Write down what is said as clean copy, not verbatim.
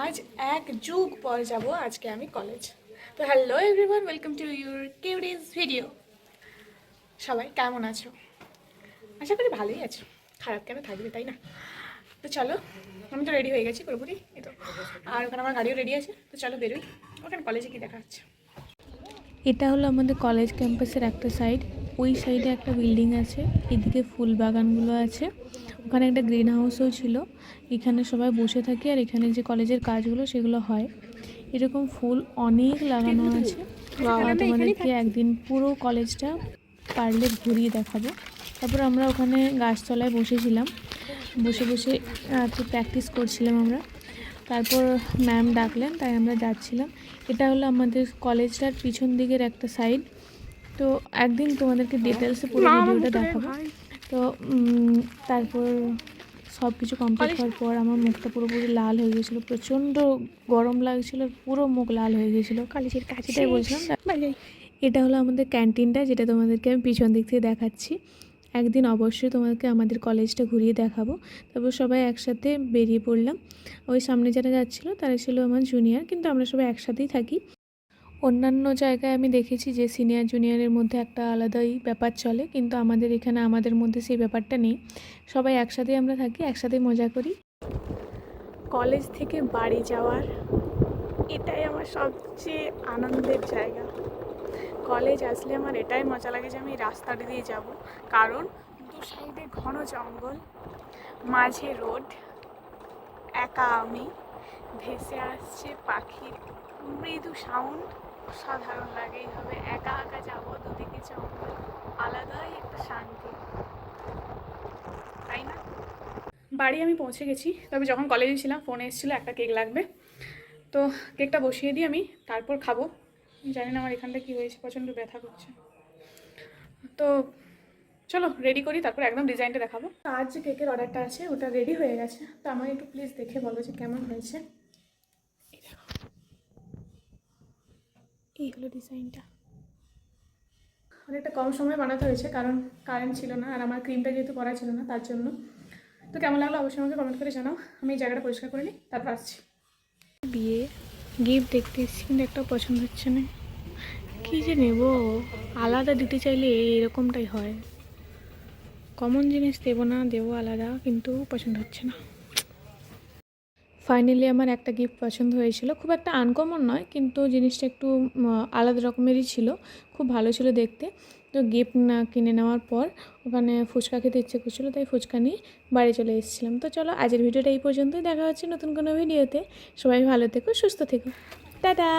আজ এক যুগ পর যাব আজকে আমি কলেজ। তো hello everyone, welcome to your queries video. সবাই কেমন আছো? আশা করি ভালোই আছো, খারাপ কেন থাকবে, তাই না? তো চলো, আমি তো রেডি হয়ে গেছি পুরোপুরি, এই তো। আর ওখানে আমার গাড়িও রেডি আছে, তো চলো বেরোই। ওখানে কলেজে কি দেখা হচ্ছে। এটা হলো আমাদের কলেজ ক্যাম্পাসের একটা সাইড। ওই সাইডে একটা বিল্ডিং আছে, এদিকে ফুল বাগানগুলো আছে, ওখানে একটা গ্রিন হাউসও ছিল। এখানে সবাই বসে থাকে আর এখানে যে কলেজের কাজগুলো সেগুলো হয়। এরকম ফুল অনেক লাগানো আছে। তোমাদেরকে একদিন পুরো কলেজটা পারলে ঘুরিয়ে দেখাবো। তারপর আমরা ওখানে গাছতলায় বসেছিলাম, বসে বসে একটু প্র্যাকটিস করছিলাম আমরা। তারপর ম্যাম ডাকলেন, তাই আমরা যাচ্ছিলাম। এটা হলো আমাদের কলেজটার পিছন দিকের একটা সাইড। তো একদিন তোমাদেরকে ডিটেলসে পুরো ভিডিওটা দেখাবো। তো তারপর সব কিছু কমপ্লিট হওয়ার পর আমার মুখটা পুরোপুরি লাল হয়ে গেছিলো, প্রচণ্ড গরম লাগছিলো, পুরো মুখ লাল হয়ে গেছিলো কলেজের কাছে, তাই বলছিলাম। এটা হলো আমাদের ক্যান্টিনটা, যেটা তোমাদেরকে আমি পিছন দিক থেকে দেখাচ্ছি। একদিন অবশ্যই তোমাদেরকে আমাদের কলেজটা ঘুরিয়ে দেখাবো। তারপর সবাই একসাথে বেরিয়ে পড়লাম। ওই সামনে যারা যাচ্ছিলো তারা ছিল আমার জুনিয়র, কিন্তু আমরা সবাই একসাথেই থাকি। অন্যান্য জায়গায় আমি দেখেছি যে সিনিয়র জুনিয়রের মধ্যে একটা আলাদাই ব্যাপার চলে, কিন্তু আমাদের এখানে আমাদের মধ্যে সেই ব্যাপারটা নেই। সবাই একসাথেই আমরা থাকি, একসাথেই মজা করি। কলেজ থেকে বাড়ি যাওয়ার এটাই আমার সবচেয়ে আনন্দের জায়গা। কলেজ আসলে আমার এটাই মজা লাগে যে আমি রাস্তাটা দিয়ে যাব, কারণ দু সাইডে ঘন জঙ্গল, মাঝে রোড, একা আমি, ভেসে আসছে পাখির মৃদু সাউন্ড। সাধারণ লাগে এইভাবে একা একা যাবো, দুদিকে জঙ্গল, আলাদাই একটা শান্তি, তাই না? বাড়ি আমি পৌঁছে গেছি, তবে যখন কলেজে ছিলাম ফোনে এসেছিলো একটা কেক লাগবে, তো কেকটা বসিয়ে দিই আমি, তারপর খাবো। জানি না আমার এখানটা কী হয়েছে, প্রচণ্ড ব্যথা করছে। তো চলো রেডি করি, তারপর একদম ডিজাইনটা দেখাবো। আজ যে কেকের অর্ডারটা আছে ওটা রেডি হয়ে গেছে, তো আমাকে একটু প্লিজ দেখে বলো যে কেমন হয়েছে। এই দেখো, এই হলো ডিজাইনটা। অনেকটা কম সময়ে বানাতে হয়েছে, কারণ কারেন্ট ছিল না আর আমার ক্রিমটা যেহেতু করা ছিল না, তার জন্য। তো কেমন লাগলো অবশ্যই আমাকে কমেন্ট করে জানাও। আমি এই জায়গাটা পরিষ্কার করে নিই, তারপর আসছি। বিয়ে গিফট দেখতে এসেছি, কিন্তু একটাও পছন্দ হচ্ছে না। কী যে নেব, আলাদা দিতে চাইলে এরকমটাই হয়। কমন জিনিস দেবো না, দেবো আলাদা, কিন্তু পছন্দ হচ্ছে না। ফাইনালি আমার একটা গিফট পছন্দ হয়েছিল, খুব একটা আনকমন নয়, কিন্তু জিনিসটা একটু আলাদা রকমেরই ছিল, খুব ভালো ছিল দেখতে। তো গিফট না কিনে নেওয়ার পর ওখানে ফুচকা খেতে ইচ্ছে করছিলো, তাই ফুচকা নিয়ে বাড়ি চলে এসেছিলাম। তো চলো আজকের ভিডিওটা এই পর্যন্তই, দেখা হচ্ছে নতুন কোনো ভিডিওতে। সবাই ভালো থেকো, সুস্থ থেকো, টাটা।